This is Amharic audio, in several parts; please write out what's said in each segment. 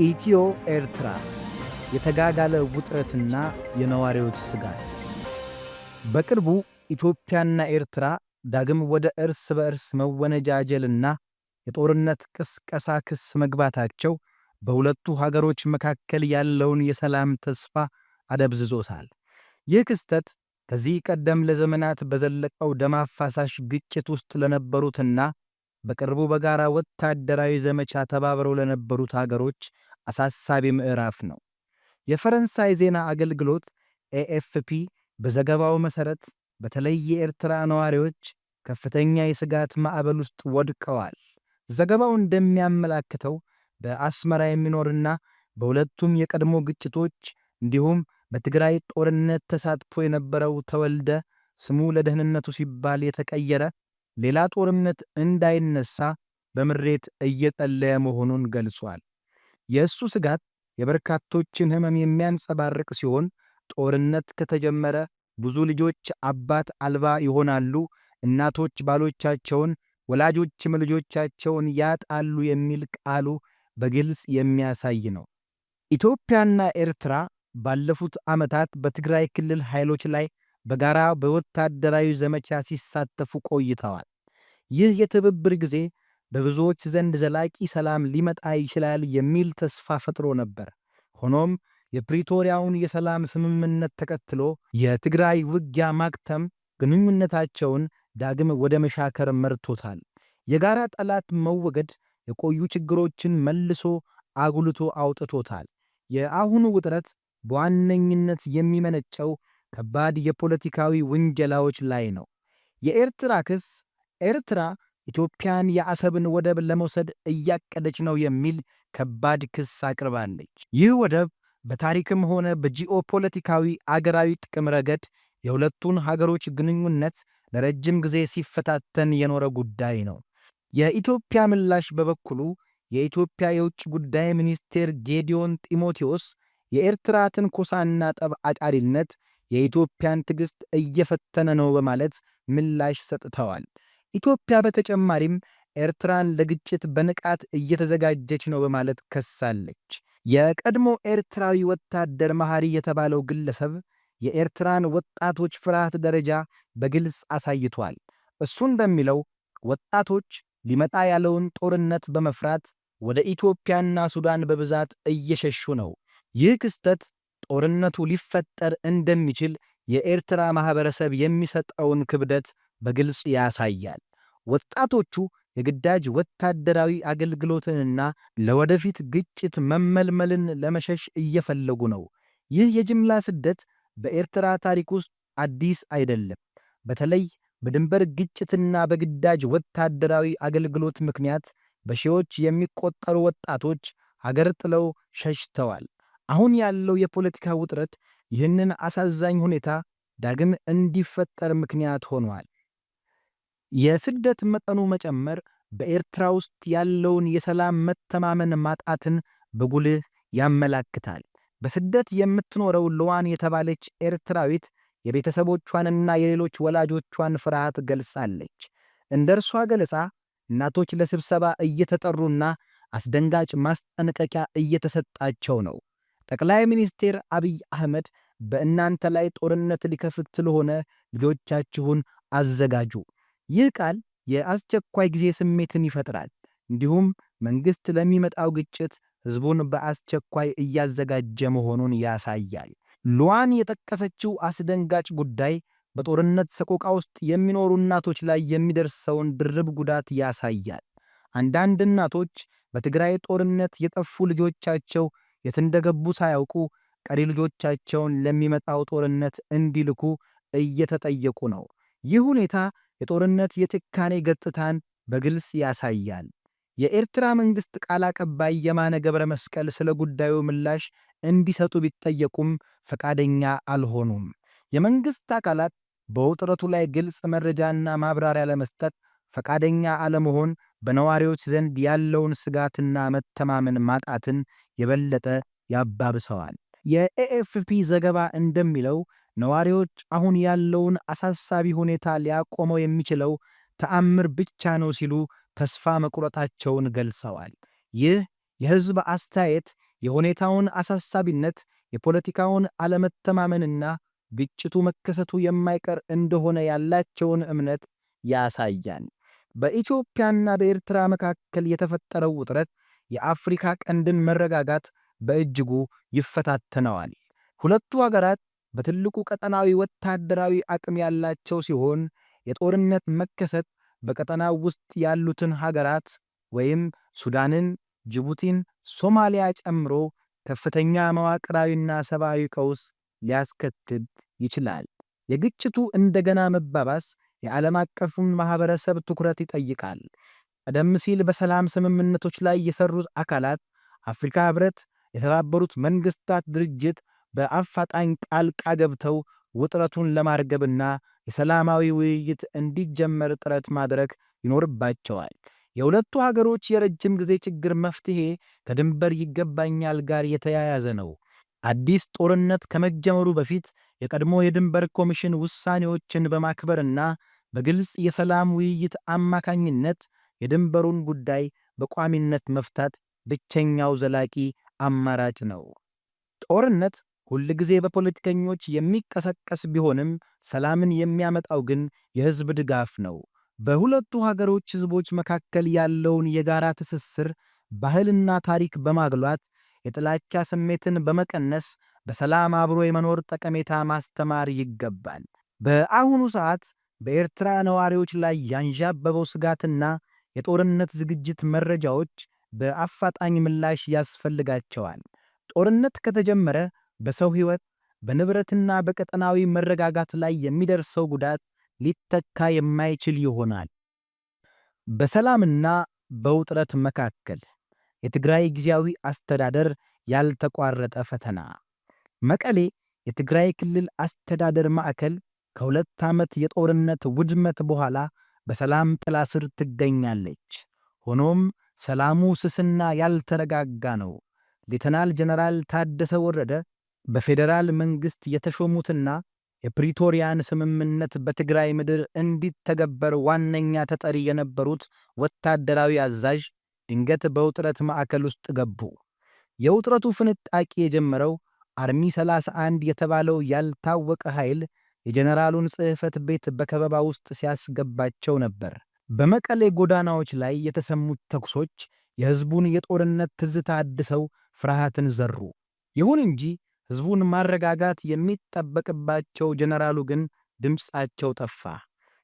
ኢትዮ ኤርትራ የተጋጋለ ውጥረትና የነዋሪዎች ስጋት። በቅርቡ ኢትዮጵያና ኤርትራ ዳግም ወደ እርስ በእርስ መወነጃጀልና የጦርነት ቅስቀሳ ክስ መግባታቸው በሁለቱ ሀገሮች መካከል ያለውን የሰላም ተስፋ አደብዝዞታል። ይህ ክስተት ከዚህ ቀደም ለዘመናት በዘለቀው ደም አፋሳሽ ግጭት ውስጥ ለነበሩትና በቅርቡ በጋራ ወታደራዊ ዘመቻ ተባብረው ለነበሩት ሀገሮች አሳሳቢ ምዕራፍ ነው። የፈረንሳይ ዜና አገልግሎት ኤኤፍፒ በዘገባው መሠረት በተለይ የኤርትራ ነዋሪዎች ከፍተኛ የስጋት ማዕበል ውስጥ ወድቀዋል። ዘገባው እንደሚያመላክተው በአስመራ የሚኖርና በሁለቱም የቀድሞ ግጭቶች እንዲሁም በትግራይ ጦርነት ተሳትፎ የነበረው ተወልደ ስሙ ለደህንነቱ ሲባል የተቀየረ ሌላ ጦርነት እንዳይነሳ በምሬት እየጸለየ መሆኑን ገልጿል። የእሱ ስጋት የበርካቶችን ሕመም የሚያንጸባርቅ ሲሆን ጦርነት ከተጀመረ ብዙ ልጆች አባት አልባ ይሆናሉ፣ እናቶች ባሎቻቸውን፣ ወላጆችም ልጆቻቸውን ያጣሉ የሚል ቃሉ በግልጽ የሚያሳይ ነው። ኢትዮጵያና ኤርትራ ባለፉት ዓመታት በትግራይ ክልል ኃይሎች ላይ በጋራ በወታደራዊ ዘመቻ ሲሳተፉ ቆይተዋል። ይህ የትብብር ጊዜ በብዙዎች ዘንድ ዘላቂ ሰላም ሊመጣ ይችላል የሚል ተስፋ ፈጥሮ ነበር። ሆኖም የፕሪቶሪያውን የሰላም ስምምነት ተከትሎ የትግራይ ውጊያ ማክተም ግንኙነታቸውን ዳግም ወደ መሻከር መርቶታል። የጋራ ጠላት መወገድ የቆዩ ችግሮችን መልሶ አጉልቶ አውጥቶታል። የአሁኑ ውጥረት በዋነኝነት የሚመነጨው ከባድ የፖለቲካዊ ውንጀላዎች ላይ ነው። የኤርትራ ክስ ኤርትራ ኢትዮጵያን የአሰብን ወደብ ለመውሰድ እያቀደች ነው የሚል ከባድ ክስ አቅርባለች። ይህ ወደብ በታሪክም ሆነ በጂኦፖለቲካዊ አገራዊ ጥቅም ረገድ የሁለቱን ሀገሮች ግንኙነት ለረጅም ጊዜ ሲፈታተን የኖረ ጉዳይ ነው። የኢትዮጵያ ምላሽ በበኩሉ የኢትዮጵያ የውጭ ጉዳይ ሚኒስቴር ጌዲዮን ጢሞቴዎስ የኤርትራ ትንኮሳና ጠብ አጫሪነት የኢትዮጵያን ትዕግሥት እየፈተነ ነው በማለት ምላሽ ሰጥተዋል። ኢትዮጵያ በተጨማሪም ኤርትራን ለግጭት በንቃት እየተዘጋጀች ነው በማለት ከሳለች። የቀድሞ ኤርትራዊ ወታደር መሐሪ የተባለው ግለሰብ የኤርትራን ወጣቶች ፍርሃት ደረጃ በግልጽ አሳይቷል። እሱ እንደሚለው ወጣቶች ሊመጣ ያለውን ጦርነት በመፍራት ወደ ኢትዮጵያና ሱዳን በብዛት እየሸሹ ነው። ይህ ክስተት ጦርነቱ ሊፈጠር እንደሚችል የኤርትራ ማኅበረሰብ የሚሰጠውን ክብደት በግልጽ ያሳያል። ወጣቶቹ የግዳጅ ወታደራዊ አገልግሎትንና ለወደፊት ግጭት መመልመልን ለመሸሽ እየፈለጉ ነው። ይህ የጅምላ ስደት በኤርትራ ታሪክ ውስጥ አዲስ አይደለም። በተለይ በድንበር ግጭትና በግዳጅ ወታደራዊ አገልግሎት ምክንያት በሺዎች የሚቆጠሩ ወጣቶች ሀገር ጥለው ሸሽተዋል። አሁን ያለው የፖለቲካ ውጥረት ይህንን አሳዛኝ ሁኔታ ዳግም እንዲፈጠር ምክንያት ሆኗል። የስደት መጠኑ መጨመር በኤርትራ ውስጥ ያለውን የሰላም መተማመን ማጣትን በጉልህ ያመላክታል። በስደት የምትኖረው ልዋን የተባለች ኤርትራዊት የቤተሰቦቿንና የሌሎች ወላጆቿን ፍርሃት ገልጻለች። እንደ እርሷ ገለጻ እናቶች ለስብሰባ እየተጠሩና አስደንጋጭ ማስጠንቀቂያ እየተሰጣቸው ነው። ጠቅላይ ሚኒስትር አብይ አህመድ በእናንተ ላይ ጦርነት ሊከፍት ስለሆነ ልጆቻችሁን አዘጋጁ። ይህ ቃል የአስቸኳይ ጊዜ ስሜትን ይፈጥራል። እንዲሁም መንግሥት ለሚመጣው ግጭት ሕዝቡን በአስቸኳይ እያዘጋጀ መሆኑን ያሳያል። ሉዋን የጠቀሰችው አስደንጋጭ ጉዳይ በጦርነት ሰቆቃ ውስጥ የሚኖሩ እናቶች ላይ የሚደርሰውን ድርብ ጉዳት ያሳያል። አንዳንድ እናቶች በትግራይ ጦርነት የጠፉ ልጆቻቸው የት እንደገቡ ሳያውቁ ቀሪ ልጆቻቸውን ለሚመጣው ጦርነት እንዲልኩ እየተጠየቁ ነው። ይህ ሁኔታ የጦርነት የጭካኔ ገጽታን በግልጽ ያሳያል። የኤርትራ መንግሥት ቃል አቀባይ የማነ ገብረ መስቀል ስለ ጉዳዩ ምላሽ እንዲሰጡ ቢጠየቁም ፈቃደኛ አልሆኑም። የመንግሥት አካላት በውጥረቱ ላይ ግልጽ መረጃና ማብራሪያ ለመስጠት ፈቃደኛ አለመሆን በነዋሪዎች ዘንድ ያለውን ስጋትና መተማመን ማጣትን የበለጠ ያባብሰዋል። የኤኤፍፒ ዘገባ እንደሚለው ነዋሪዎች አሁን ያለውን አሳሳቢ ሁኔታ ሊያቆመው የሚችለው ተአምር ብቻ ነው ሲሉ ተስፋ መቁረጣቸውን ገልጸዋል። ይህ የሕዝብ አስተያየት የሁኔታውን አሳሳቢነት፣ የፖለቲካውን አለመተማመንና ግጭቱ መከሰቱ የማይቀር እንደሆነ ያላቸውን እምነት ያሳያል። በኢትዮጵያና በኤርትራ መካከል የተፈጠረው ውጥረት የአፍሪካ ቀንድን መረጋጋት በእጅጉ ይፈታተነዋል። ሁለቱ ሀገራት በትልቁ ቀጠናዊ ወታደራዊ አቅም ያላቸው ሲሆን የጦርነት መከሰት በቀጠናው ውስጥ ያሉትን ሀገራት ወይም ሱዳንን፣ ጅቡቲን፣ ሶማሊያ ጨምሮ ከፍተኛ መዋቅራዊና ሰብአዊ ቀውስ ሊያስከትል ይችላል። የግጭቱ እንደገና መባባስ የዓለም አቀፉን ማህበረሰብ ትኩረት ይጠይቃል። ቀደም ሲል በሰላም ስምምነቶች ላይ የሰሩት አካላት አፍሪካ ህብረት፣ የተባበሩት መንግስታት ድርጅት በአፋጣኝ ጣልቃ ገብተው ውጥረቱን ለማርገብና የሰላማዊ ውይይት እንዲጀመር ጥረት ማድረግ ይኖርባቸዋል። የሁለቱ ሀገሮች የረጅም ጊዜ ችግር መፍትሄ ከድንበር ይገባኛል ጋር የተያያዘ ነው። አዲስ ጦርነት ከመጀመሩ በፊት የቀድሞ የድንበር ኮሚሽን ውሳኔዎችን በማክበርና በግልጽ የሰላም ውይይት አማካኝነት የድንበሩን ጉዳይ በቋሚነት መፍታት ብቸኛው ዘላቂ አማራጭ ነው። ጦርነት ሁል ጊዜ በፖለቲከኞች የሚቀሰቀስ ቢሆንም ሰላምን የሚያመጣው ግን የሕዝብ ድጋፍ ነው። በሁለቱ ሀገሮች ሕዝቦች መካከል ያለውን የጋራ ትስስር፣ ባህልና ታሪክ በማግሏት የጥላቻ ስሜትን በመቀነስ በሰላም አብሮ የመኖር ጠቀሜታ ማስተማር ይገባል። በአሁኑ ሰዓት በኤርትራ ነዋሪዎች ላይ ያንዣበበው ስጋትና የጦርነት ዝግጅት መረጃዎች በአፋጣኝ ምላሽ ያስፈልጋቸዋል። ጦርነት ከተጀመረ በሰው ሕይወት፣ በንብረትና በቀጠናዊ መረጋጋት ላይ የሚደርሰው ጉዳት ሊተካ የማይችል ይሆናል። በሰላምና በውጥረት መካከል የትግራይ ጊዜያዊ አስተዳደር ያልተቋረጠ ፈተና። መቀሌ የትግራይ ክልል አስተዳደር ማዕከል ከ2 ዓመት የጦርነት ውድመት በኋላ በሰላም ጥላ ስር ትገኛለች። ሆኖም ሰላሙ ስስና ያልተረጋጋ ነው። ሌተናል ጀነራል ታደሰ ወረደ በፌዴራል መንግሥት የተሾሙትና የፕሪቶሪያን ስምምነት በትግራይ ምድር እንዲተገበር ዋነኛ ተጠሪ የነበሩት ወታደራዊ አዛዥ ድንገት በውጥረት ማዕከል ውስጥ ገቡ። የውጥረቱ ፍንጣቂ የጀመረው አርሚ 31 የተባለው ያልታወቀ ኃይል የጀነራሉን ጽሕፈት ቤት በከበባ ውስጥ ሲያስገባቸው ነበር። በመቀሌ ጎዳናዎች ላይ የተሰሙት ተኩሶች የሕዝቡን የጦርነት ትዝታ አድሰው ፍርሃትን ዘሩ። ይሁን እንጂ ሕዝቡን ማረጋጋት የሚጠበቅባቸው ጀነራሉ ግን ድምፃቸው ጠፋ።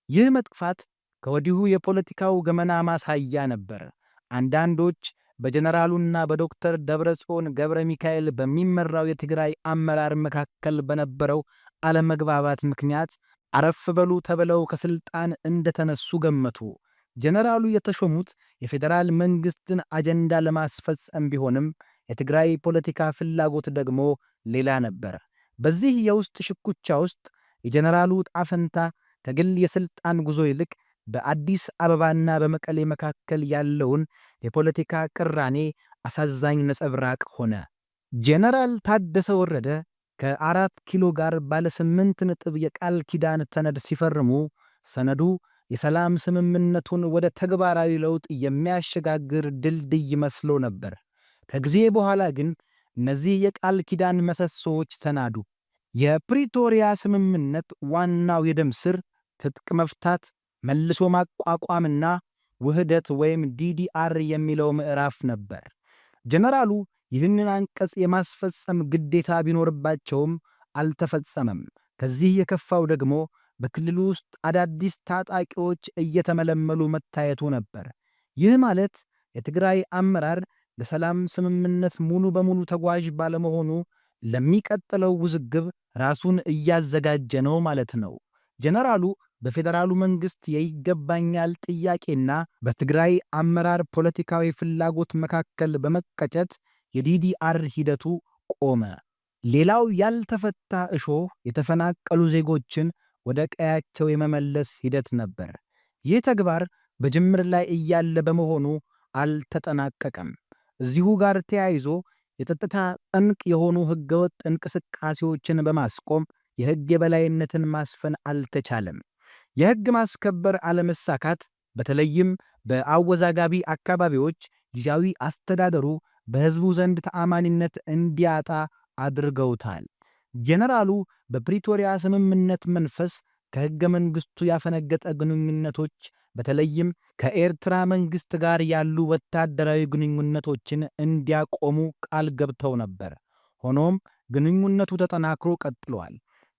ይህ መጥፋት ከወዲሁ የፖለቲካው ገመና ማሳያ ነበር። አንዳንዶች በጀነራሉና በዶክተር ደብረጽዮን ገብረ ሚካኤል በሚመራው የትግራይ አመራር መካከል በነበረው አለመግባባት ምክንያት አረፍ በሉ ተብለው ከስልጣን እንደተነሱ ገመቱ። ጀነራሉ የተሾሙት የፌዴራል መንግስትን አጀንዳ ለማስፈጸም ቢሆንም የትግራይ ፖለቲካ ፍላጎት ደግሞ ሌላ ነበር። በዚህ የውስጥ ሽኩቻ ውስጥ የጀነራሉ ጣፈንታ ከግል የስልጣን ጉዞ ይልቅ በአዲስ አበባና በመቀሌ መካከል ያለውን የፖለቲካ ቅራኔ አሳዛኝ ነጸብራቅ ሆነ። ጀነራል ታደሰ ወረደ ከ4 ኪሎ ጋር ባለ 8 ነጥብ የቃል ኪዳን ሰነድ ሲፈርሙ ሰነዱ የሰላም ስምምነቱን ወደ ተግባራዊ ለውጥ የሚያሸጋግር ድልድይ መስሎ ነበር። ከጊዜ በኋላ ግን እነዚህ የቃል ኪዳን መሰሶዎች ተናዱ። የፕሪቶሪያ ስምምነት ዋናው የደም ስር ትጥቅ መፍታት፣ መልሶ ማቋቋምና ውህደት ወይም ዲዲአር የሚለው ምዕራፍ ነበር። ጀነራሉ ይህንን አንቀጽ የማስፈጸም ግዴታ ቢኖርባቸውም አልተፈጸመም። ከዚህ የከፋው ደግሞ በክልሉ ውስጥ አዳዲስ ታጣቂዎች እየተመለመሉ መታየቱ ነበር። ይህ ማለት የትግራይ አመራር ለሰላም ስምምነት ሙሉ በሙሉ ተጓዥ ባለመሆኑ ለሚቀጥለው ውዝግብ ራሱን እያዘጋጀ ነው ማለት ነው። ጀነራሉ በፌዴራሉ መንግስት የይገባኛል ጥያቄና በትግራይ አመራር ፖለቲካዊ ፍላጎት መካከል በመቀጨት የዲዲአር ሂደቱ ቆመ። ሌላው ያልተፈታ እሾህ የተፈናቀሉ ዜጎችን ወደ ቀያቸው የመመለስ ሂደት ነበር። ይህ ተግባር በጅምር ላይ እያለ በመሆኑ አልተጠናቀቀም። እዚሁ ጋር ተያይዞ የጸጥታ ጠንቅ የሆኑ ህገወጥ እንቅስቃሴዎችን በማስቆም የህግ የበላይነትን ማስፈን አልተቻለም። የህግ ማስከበር አለመሳካት በተለይም በአወዛጋቢ አካባቢዎች ጊዜያዊ አስተዳደሩ በሕዝቡ ዘንድ ተአማኒነት እንዲያጣ አድርገውታል። ጄኔራሉ በፕሪቶሪያ ስምምነት መንፈስ ከሕገ መንግሥቱ ያፈነገጠ ግንኙነቶች በተለይም ከኤርትራ መንግሥት ጋር ያሉ ወታደራዊ ግንኙነቶችን እንዲያቆሙ ቃል ገብተው ነበር። ሆኖም ግንኙነቱ ተጠናክሮ ቀጥሏል።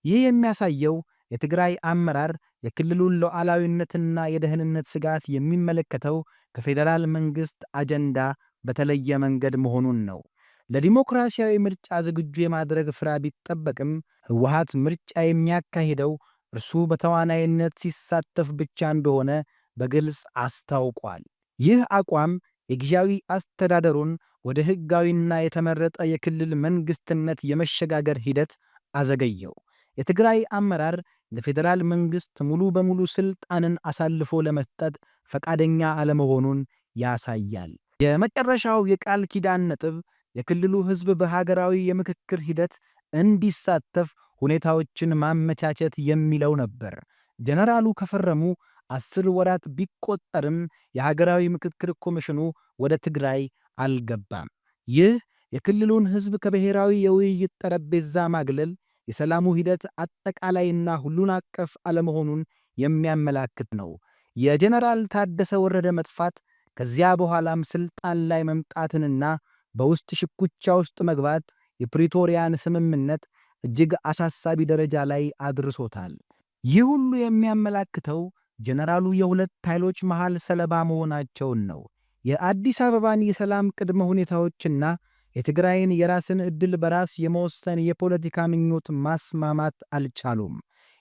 ይህ የሚያሳየው የትግራይ አመራር የክልሉን ሉዓላዊነትና የደህንነት ስጋት የሚመለከተው ከፌዴራል መንግሥት አጀንዳ በተለየ መንገድ መሆኑን ነው። ለዲሞክራሲያዊ ምርጫ ዝግጁ የማድረግ ሥራ ቢጠበቅም ህወሓት ምርጫ የሚያካሂደው እርሱ በተዋናይነት ሲሳተፍ ብቻ እንደሆነ በግልጽ አስታውቋል። ይህ አቋም የጊዜያዊ አስተዳደሩን ወደ ሕጋዊና የተመረጠ የክልል መንግሥትነት የመሸጋገር ሂደት አዘገየው። የትግራይ አመራር ለፌዴራል መንግሥት ሙሉ በሙሉ ሥልጣንን አሳልፎ ለመስጠት ፈቃደኛ አለመሆኑን ያሳያል። የመጨረሻው የቃል ኪዳን ነጥብ የክልሉ ሕዝብ በሀገራዊ የምክክር ሂደት እንዲሳተፍ ሁኔታዎችን ማመቻቸት የሚለው ነበር። ጀነራሉ ከፈረሙ 10 ወራት ቢቆጠርም የሀገራዊ ምክክር ኮሚሽኑ ወደ ትግራይ አልገባም። ይህ የክልሉን ሕዝብ ከብሔራዊ የውይይት ጠረጴዛ ማግለል የሰላሙ ሂደት አጠቃላይና ሁሉን አቀፍ አለመሆኑን የሚያመላክት ነው። የጀነራል ታደሰ ወረደ መጥፋት ከዚያ በኋላም ስልጣን ላይ መምጣትንና በውስጥ ሽኩቻ ውስጥ መግባት የፕሪቶሪያን ስምምነት እጅግ አሳሳቢ ደረጃ ላይ አድርሶታል። ይህ ሁሉ የሚያመላክተው ጀነራሉ የሁለት ኃይሎች መሃል ሰለባ መሆናቸውን ነው። የአዲስ አበባን የሰላም ቅድመ ሁኔታዎችና የትግራይን የራስን ዕድል በራስ የመወሰን የፖለቲካ ምኞት ማስማማት አልቻሉም።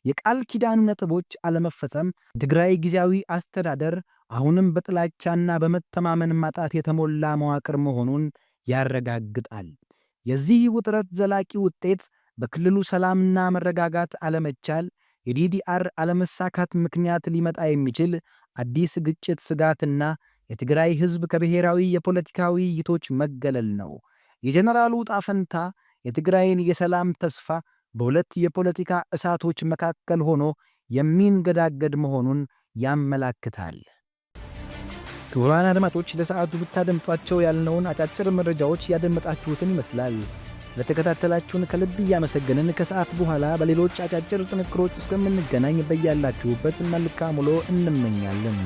የቃል ኪዳኑ ነጥቦች አለመፈጸም ትግራይ ጊዜያዊ አስተዳደር አሁንም በጥላቻና በመተማመን ማጣት የተሞላ መዋቅር መሆኑን ያረጋግጣል። የዚህ ውጥረት ዘላቂ ውጤት በክልሉ ሰላምና መረጋጋት አለመቻል፣ የዲዲአር አለመሳካት ምክንያት ሊመጣ የሚችል አዲስ ግጭት ስጋትና የትግራይ ሕዝብ ከብሔራዊ የፖለቲካ ውይይቶች መገለል ነው። የጀነራሉ ጣፈንታ የትግራይን የሰላም ተስፋ በሁለት የፖለቲካ እሳቶች መካከል ሆኖ የሚንገዳገድ መሆኑን ያመላክታል። ክቡራን አድማጮች ለሰዓቱ ብታደምጧቸው ያልነውን አጫጭር መረጃዎች ያደመጣችሁትን ይመስላል። ስለተከታተላችሁን ከልብ እያመሰገንን ከሰዓት በኋላ በሌሎች አጫጭር ጥንክሮች እስከምንገናኝ በያላችሁበት መልካም ውሎ እንመኛለን።